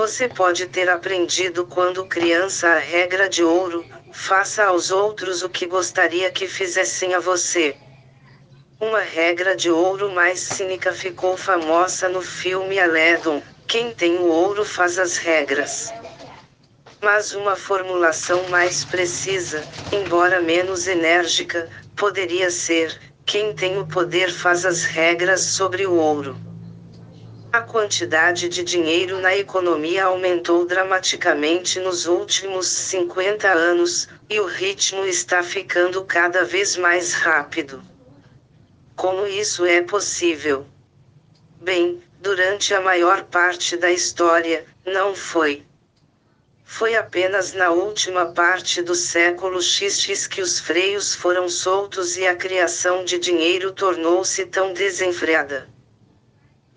Você pode ter aprendido quando criança a regra de ouro: faça aos outros o que gostaria que fizessem a você. Uma regra de ouro mais cínica ficou famosa no filme Aladdin: quem tem o ouro faz as regras. Mas uma formulação mais precisa, embora menos enérgica, poderia ser: quem tem o poder faz as regras sobre o ouro. A quantidade de dinheiro na economia aumentou dramaticamente nos últimos 50 anos, e o ritmo está ficando cada vez mais rápido. Como isso é possível? Bem, durante a maior parte da história, não foi. Foi apenas na última parte do século XX que os freios foram soltos e a criação de dinheiro tornou-se tão desenfreada.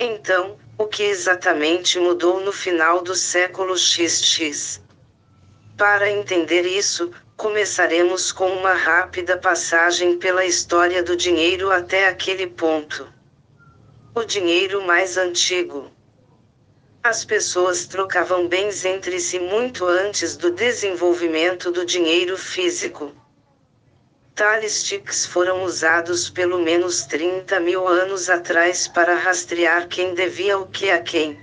Então, o que exatamente mudou no final do século XX? Para entender isso, começaremos com uma rápida passagem pela história do dinheiro até aquele ponto. O dinheiro mais antigo. As pessoas trocavam bens entre si muito antes do desenvolvimento do dinheiro físico. Tales tiques foram usados pelo menos 30.000 anos atrás para rastrear quem devia o que a quem.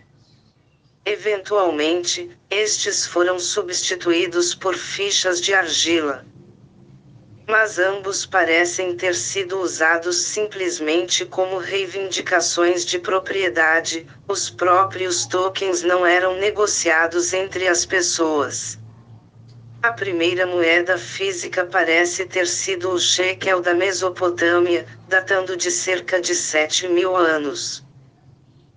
Eventualmente, estes foram substituídos por fichas de argila. Mas ambos parecem ter sido usados simplesmente como reivindicações de propriedade. Os próprios tokens não eram negociados entre as pessoas. A primeira moeda física parece ter sido o shekel da Mesopotâmia, datando de cerca de 7.000 anos.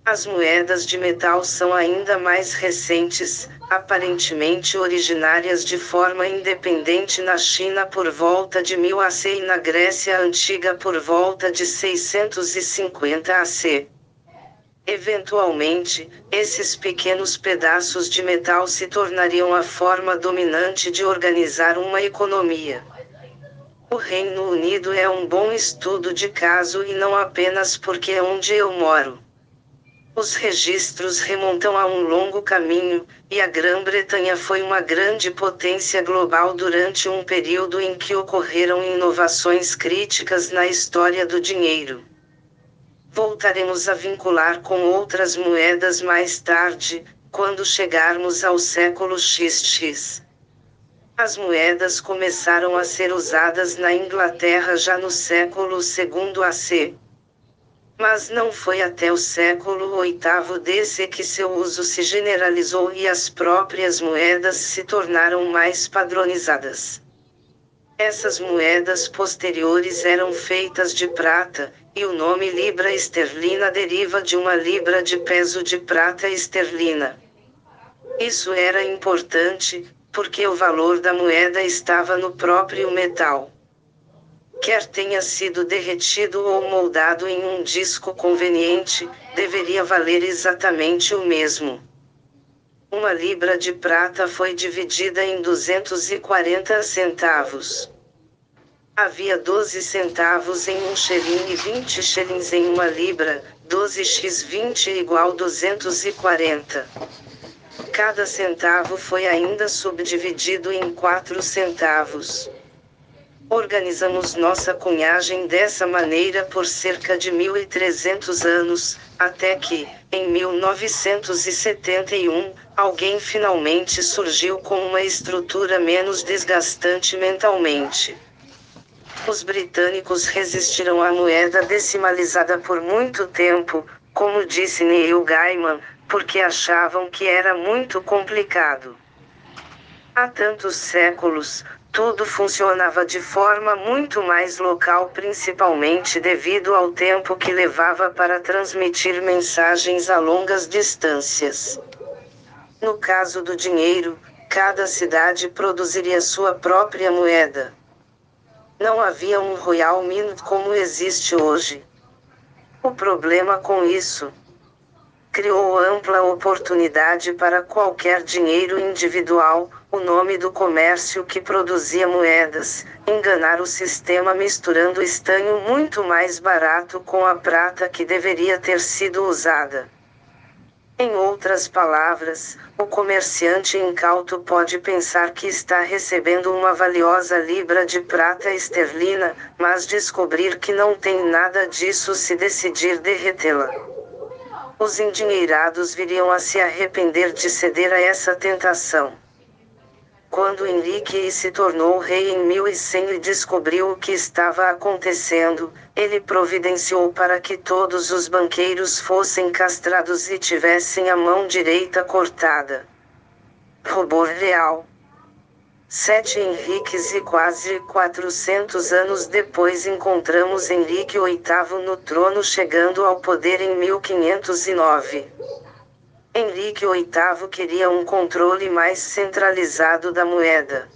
As moedas de metal são ainda mais recentes, aparentemente originárias de forma independente na China por volta de 1000 AC e na Grécia Antiga por volta de 650 AC. Eventualmente, esses pequenos pedaços de metal se tornariam a forma dominante de organizar uma economia. O Reino Unido é um bom estudo de caso e não apenas porque é onde eu moro. Os registros remontam a um longo caminho, e a Grã-Bretanha foi uma grande potência global durante um período em que ocorreram inovações críticas na história do dinheiro. Voltaremos a vincular com outras moedas mais tarde, quando chegarmos ao século XX. As moedas começaram a ser usadas na Inglaterra já no século II AC. Mas não foi até o século VIII DC que seu uso se generalizou e as próprias moedas se tornaram mais padronizadas. Essas moedas posteriores eram feitas de prata, e o nome libra esterlina deriva de uma libra de peso de prata esterlina. Isso era importante, porque o valor da moeda estava no próprio metal. Quer tenha sido derretido ou moldado em um disco conveniente, deveria valer exatamente o mesmo. Uma libra de prata foi dividida em 240 centavos. Havia 12 centavos em um shilling e 20 shillings em uma libra, 12x20 igual 240. Cada centavo foi ainda subdividido em 4 centavos. Organizamos nossa cunhagem dessa maneira por cerca de 1.300 anos, até que, em 1971, alguém finalmente surgiu com uma estrutura menos desgastante mentalmente. Os britânicos resistiram à moeda decimalizada por muito tempo, como disse Neil Gaiman, porque achavam que era muito complicado. Há tantos séculos, tudo funcionava de forma muito mais local, principalmente devido ao tempo que levava para transmitir mensagens a longas distâncias. No caso do dinheiro, cada cidade produziria sua própria moeda. Não havia um Royal Mint como existe hoje. O problema com isso criou ampla oportunidade para qualquer dinheiro individual, o nome do comércio que produzia moedas, enganar o sistema misturando estanho muito mais barato com a prata que deveria ter sido usada. Em outras palavras, o comerciante incauto pode pensar que está recebendo uma valiosa libra de prata esterlina, mas descobrir que não tem nada disso se decidir derretê-la. Os endinheirados viriam a se arrepender de ceder a essa tentação. Quando Henrique se tornou rei em 1100 e descobriu o que estava acontecendo, ele providenciou para que todos os banqueiros fossem castrados e tivessem a mão direita cortada. Rubor real. 7 Henriques e quase 400 anos depois encontramos Henrique VIII no trono chegando ao poder em 1509. Henrique VIII queria um controle mais centralizado da moeda.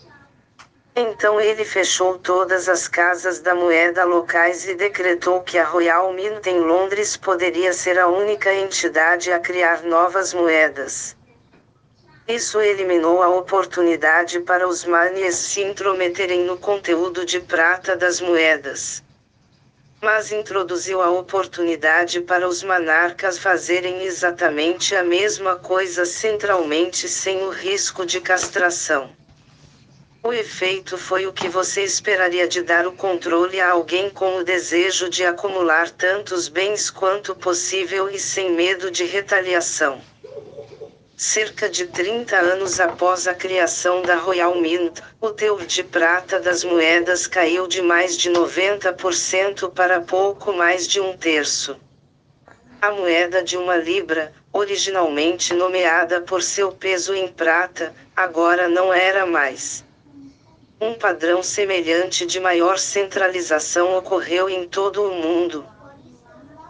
Então ele fechou todas as casas da moeda locais e decretou que a Royal Mint em Londres poderia ser a única entidade a criar novas moedas. Isso eliminou a oportunidade para os manies se intrometerem no conteúdo de prata das moedas. Mas introduziu a oportunidade para os monarcas fazerem exatamente a mesma coisa centralmente sem o risco de castração. O efeito foi o que você esperaria de dar o controle a alguém com o desejo de acumular tantos bens quanto possível e sem medo de retaliação. Cerca de 30 anos após a criação da Royal Mint, o teor de prata das moedas caiu de mais de 90% para pouco mais de um terço. A moeda de uma libra, originalmente nomeada por seu peso em prata, agora não era mais. Um padrão semelhante de maior centralização ocorreu em todo o mundo.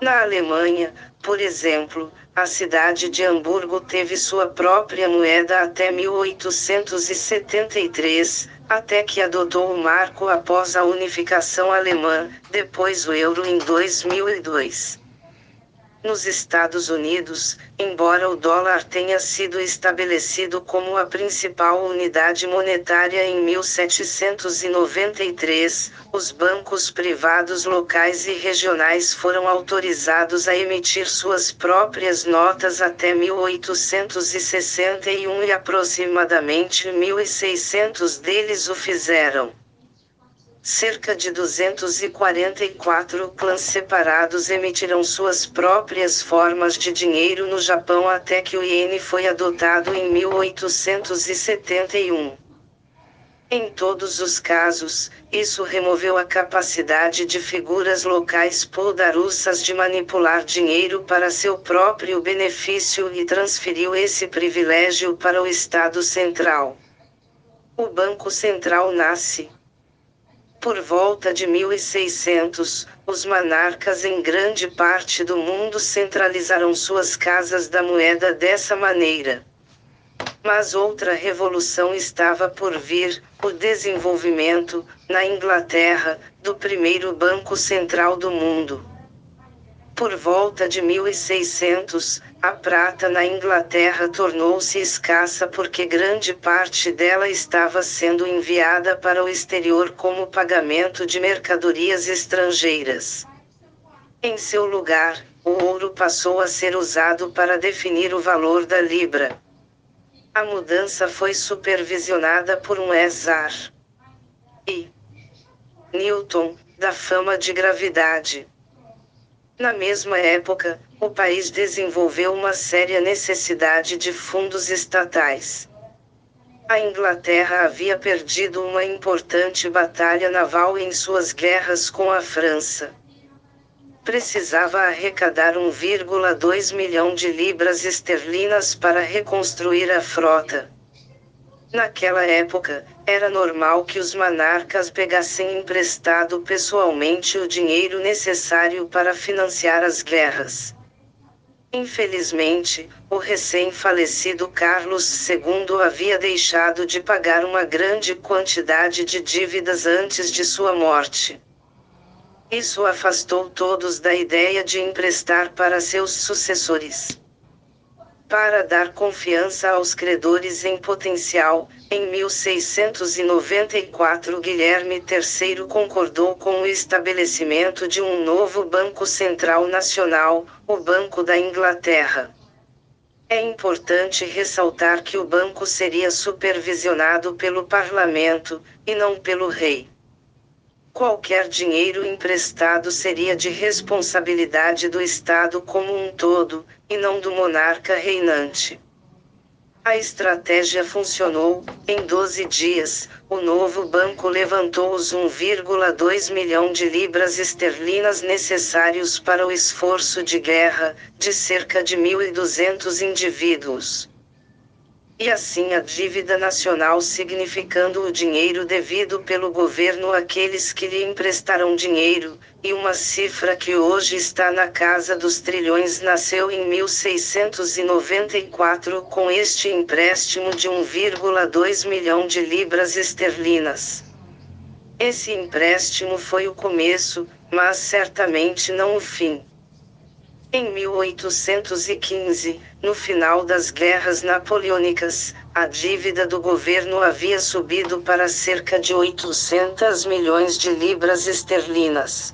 Na Alemanha, por exemplo, a cidade de Hamburgo teve sua própria moeda até 1873, até que adotou o marco após a unificação alemã, depois o euro em 2002. Nos Estados Unidos, embora o dólar tenha sido estabelecido como a principal unidade monetária em 1793, os bancos privados locais e regionais foram autorizados a emitir suas próprias notas até 1861 e aproximadamente 1.600 deles o fizeram. Cerca de 244 clãs separados emitiram suas próprias formas de dinheiro no Japão até que o iene foi adotado em 1871. Em todos os casos, isso removeu a capacidade de figuras locais poderosas de manipular dinheiro para seu próprio benefício e transferiu esse privilégio para o Estado Central. O Banco Central nasce. Por volta de 1600, os monarcas em grande parte do mundo centralizaram suas casas da moeda dessa maneira. Mas outra revolução estava por vir, o desenvolvimento, na Inglaterra, do primeiro banco central do mundo. Por volta de 1600, a prata na Inglaterra tornou-se escassa porque grande parte dela estava sendo enviada para o exterior como pagamento de mercadorias estrangeiras. Em seu lugar, o ouro passou a ser usado para definir o valor da libra. A mudança foi supervisionada por um Isaac Newton, da fama de gravidade. Na mesma época, o país desenvolveu uma séria necessidade de fundos estatais. A Inglaterra havia perdido uma importante batalha naval em suas guerras com a França. Precisava arrecadar 1,2 milhão de libras esterlinas para reconstruir a frota. Naquela época, era normal que os monarcas pegassem emprestado pessoalmente o dinheiro necessário para financiar as guerras. Infelizmente, o recém-falecido Carlos II havia deixado de pagar uma grande quantidade de dívidas antes de sua morte. Isso afastou todos da ideia de emprestar para seus sucessores. Para dar confiança aos credores em potencial, em 1694 Guilherme III concordou com o estabelecimento de um novo Banco Central Nacional, o Banco da Inglaterra. É importante ressaltar que o banco seria supervisionado pelo parlamento, e não pelo rei. Qualquer dinheiro emprestado seria de responsabilidade do Estado como um todo, e não do monarca reinante. A estratégia funcionou. Em 12 dias, o novo banco levantou os 1,2 milhão de libras esterlinas necessários para o esforço de guerra, de cerca de 1.200 indivíduos. E assim a dívida nacional, significando o dinheiro devido pelo governo àqueles que lhe emprestarão dinheiro, e uma cifra que hoje está na casa dos trilhões, nasceu em 1694 com este empréstimo de 1,2 milhão de libras esterlinas. Esse empréstimo foi o começo, mas certamente não o fim. Em 1815, no final das guerras napoleônicas, a dívida do governo havia subido para cerca de 800 milhões de libras esterlinas.